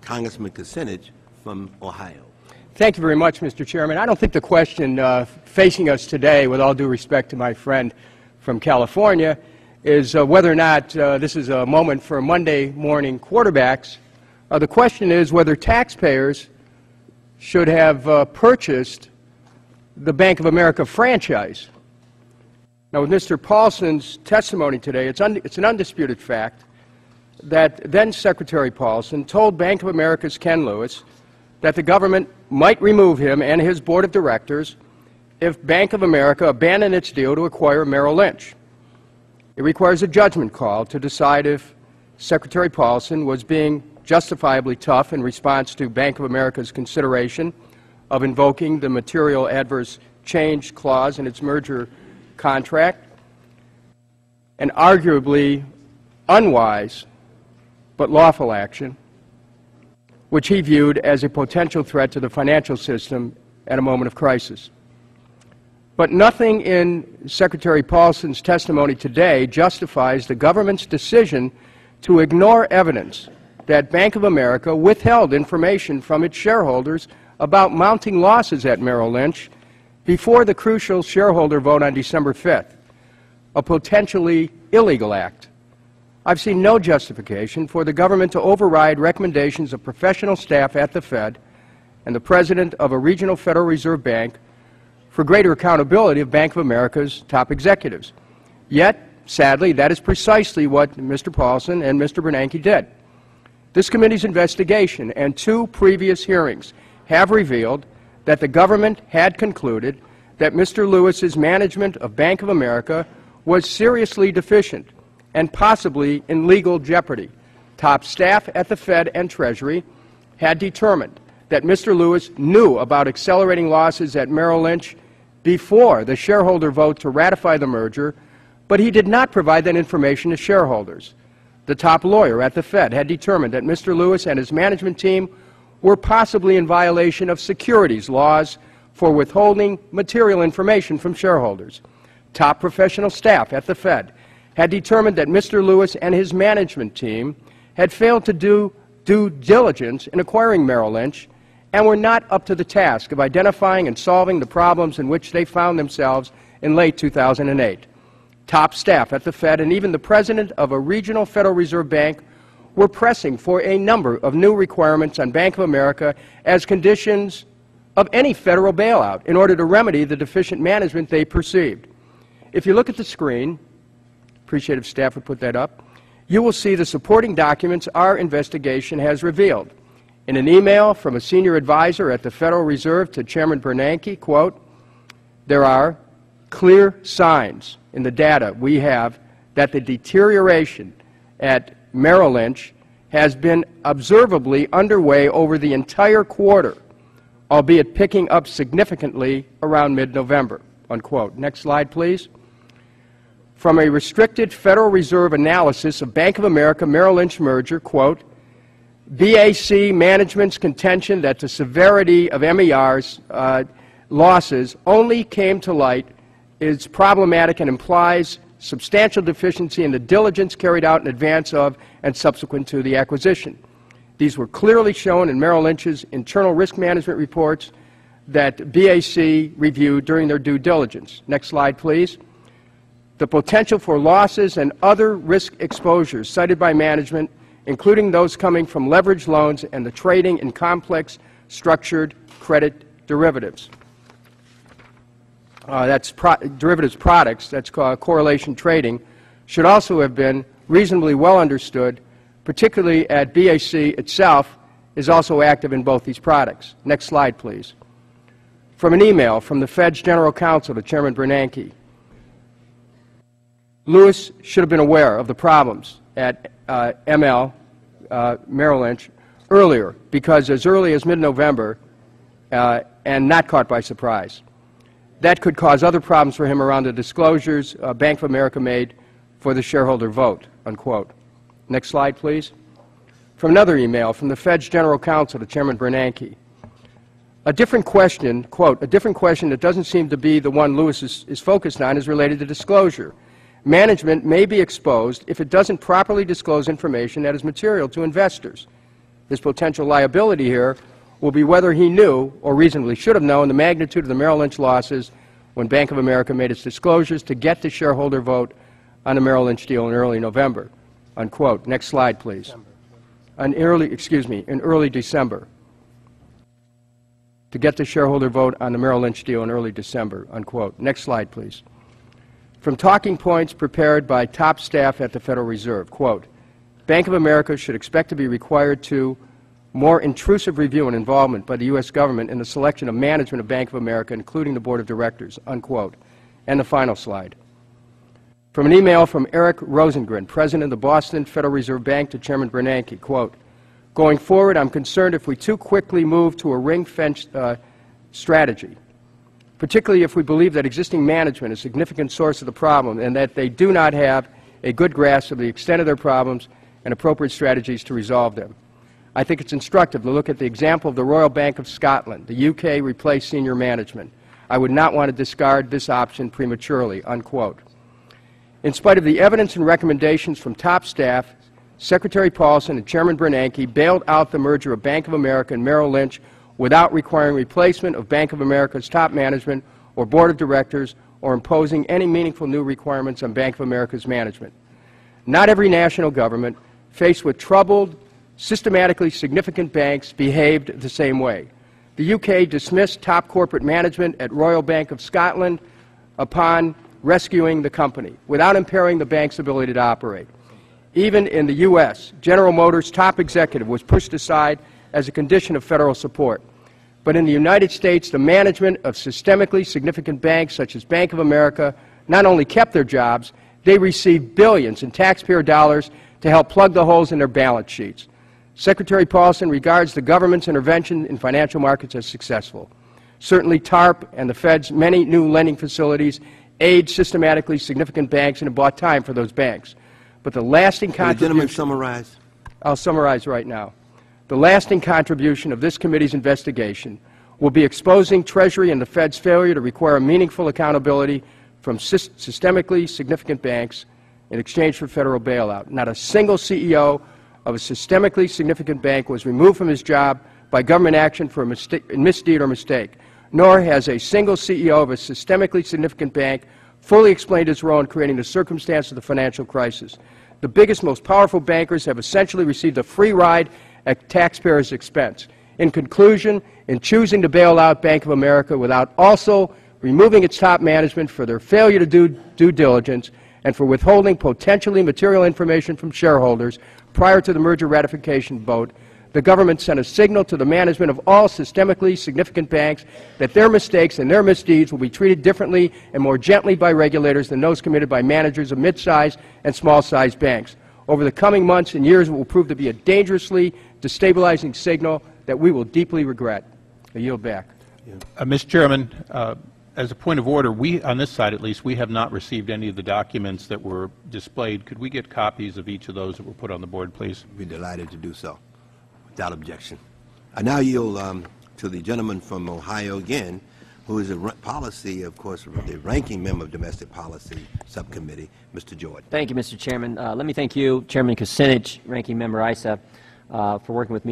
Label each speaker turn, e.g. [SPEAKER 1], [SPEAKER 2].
[SPEAKER 1] Congressman Kucinich from Ohio.
[SPEAKER 2] Thank you very much, Mr. Chairman. I don't think the question facing us today, with all due respect to my friend from California, is whether or not this is a moment for Monday morning quarterbacks. The question is whether taxpayers should have purchased the Bank of America franchise. Now, with Mr. Paulson's testimony today, it's an undisputed fact that then-Secretary Paulson told Bank of America's Ken Lewis that the government might remove him and his board of directors if Bank of America abandoned its deal to acquire Merrill Lynch. It requires a judgment call to decide if Secretary Paulson was being justifiably tough in response to Bank of America's consideration of invoking the material adverse change clause in its merger contract, an arguably unwise but lawful action, which he viewed as a potential threat to the financial system at a moment of crisis. But nothing in Secretary Paulson's testimony today justifies the government's decision to ignore evidence that Bank of America withheld information from its shareholders about mounting losses at Merrill Lynch before the crucial shareholder vote on December 5th, a potentially illegal act. I've seen no justification for the government to override recommendations of professional staff at the Fed and the President of a regional Federal Reserve Bank for greater accountability of Bank of America's top executives. Yet, sadly, that is precisely what Mr. Paulson and Mr. Bernanke did. This committee's investigation and two previous hearings have revealed that the government had concluded that Mr. Lewis's management of Bank of America was seriously deficient and possibly in legal jeopardy. Top staff at the Fed and Treasury had determined that Mr. Lewis knew about accelerating losses at Merrill Lynch before the shareholder vote to ratify the merger, but he did not provide that information to shareholders. The top lawyer at the Fed had determined that Mr. Lewis and his management team were possibly in violation of securities laws for withholding material information from shareholders. Top professional staff at the Fed had determined that Mr. Lewis and his management team had failed to do due diligence in acquiring Merrill Lynch and were not up to the task of identifying and solving the problems in which they found themselves in late 2008. Top staff at the Fed and even the President of a regional Federal Reserve Bank were pressing for a number of new requirements on Bank of America as conditions of any federal bailout in order to remedy the deficient management they perceived. If you look at the screen, appreciate if staff would put that up, you will see the supporting documents our investigation has revealed. In an email from a senior advisor at the Federal Reserve to Chairman Bernanke, quote, "There are clear signs in the data we have that the deterioration at Merrill Lynch has been observably underway over the entire quarter, albeit picking up significantly around mid-November," unquote. Next slide, please. From a restricted Federal Reserve analysis of Bank of America Merrill Lynch merger, quote, "BAC management's contention that the severity of MER's losses only came to light is problematic and implies substantial deficiency in the diligence carried out in advance of and subsequent to the acquisition. These were clearly shown in Merrill Lynch's internal risk management reports that BAC reviewed during their due diligence." Next slide, please. The potential for losses and other risk exposures cited by management, including those coming from leveraged loans and the trading in complex structured credit derivatives. Derivatives products, that's called correlation trading, should also have been reasonably well understood, particularly at BAC itself is also active in both these products. Next slide, please. From an email from the Fed's General Counsel to Chairman Bernanke, Lewis should have been aware of the problems at Merrill Lynch earlier, because as early as mid-November, and not caught by surprise. That could cause other problems for him around the disclosures Bank of America made for the shareholder vote, unquote. Next slide, please. From another email from the Fed's General Counsel to Chairman Bernanke. A different question, quote, "A different question that doesn't seem to be the one Lewis is focused on is related to disclosure. Management may be exposed if it doesn't properly disclose information that is material to investors. his potential liability here will be whether he knew, or reasonably should have known, the magnitude of the Merrill Lynch losses when Bank of America made its disclosures to get the shareholder vote on the Merrill Lynch deal in early November, unquote. Next slide, please. In early December. To get the shareholder vote on the Merrill Lynch deal in early December, unquote. Next slide, please. From talking points prepared by top staff at the Federal Reserve, quote, Bank of America should expect to be required to more intrusive review and involvement by the U.S. government in the selection of management of Bank of America, including the board of directors, unquote. And the final slide. From an email from Eric Rosengren, president of the Boston Federal Reserve Bank, to Chairman Bernanke, quote, going forward, I'm concerned if we too quickly move to a ring-fenced strategy, particularly if we believe that existing management is a significant source of the problem and that they do not have a good grasp of the extent of their problems and appropriate strategies to resolve them. I think it's instructive to look at the example of the Royal Bank of Scotland. The UK replaced senior management. I would not want to discard this option prematurely, unquote. In spite of the evidence and recommendations from top staff, Secretary Paulson and Chairman Bernanke bailed out the merger of Bank of America and Merrill Lynch without requiring replacement of Bank of America's top management or board of directors or imposing any meaningful new requirements on Bank of America's management. Not every national government, faced with troubled, systematically significant banks, behaved the same way. The UK dismissed top corporate management at Royal Bank of Scotland upon rescuing the company, without impairing the bank's ability to operate. Even in the U.S., General Motors' top executive was pushed aside as a condition of federal support. But in the United States, the management of systemically significant banks such as Bank of America not only kept their jobs, they received billions in taxpayer dollars to help plug the holes in their balance sheets. Secretary Paulson regards the government's intervention in financial markets as successful. Certainly TARP and the Fed's many new lending facilities aid systematically significant banks and have bought time for those banks. But the lasting contribution—
[SPEAKER 1] Will the gentleman summarize?
[SPEAKER 2] I'll summarize right now. The lasting contribution of this committee's investigation will be exposing Treasury and the Fed's failure to require meaningful accountability from systemically significant banks in exchange for federal bailout. Not a single CEO of a systemically significant bank was removed from his job by government action for a misdeed or mistake, nor has a single CEO of a systemically significant bank fully explained his role in creating the circumstance of the financial crisis. The biggest, most powerful bankers have essentially received a free ride at taxpayers' expense. In conclusion, in choosing to bail out Bank of America without also removing its top management for their failure to do due diligence and for withholding potentially material information from shareholders prior to the merger ratification vote, the government sent a signal to the management of all systemically significant banks that their mistakes and their misdeeds will be treated differently and more gently by regulators than those committed by managers of mid-sized and small-sized banks. Over the coming months and years, it will prove to be a dangerously destabilizing signal that we will deeply regret. I yield back.
[SPEAKER 3] Mr. Chairman, as a point of order, on this side at least, we have not received any of the documents that were displayed. Could we get copies of each of those that were put on the board, please?
[SPEAKER 1] We'd be delighted to do so, without objection. I now yield to the gentleman from Ohio again, who is a policy, of course, the ranking member of Domestic Policy Subcommittee, Mr. Jordan.
[SPEAKER 4] Thank you, Mr. Chairman. Let me thank you, Chairman Kucinich, Ranking Member Issa, for working with me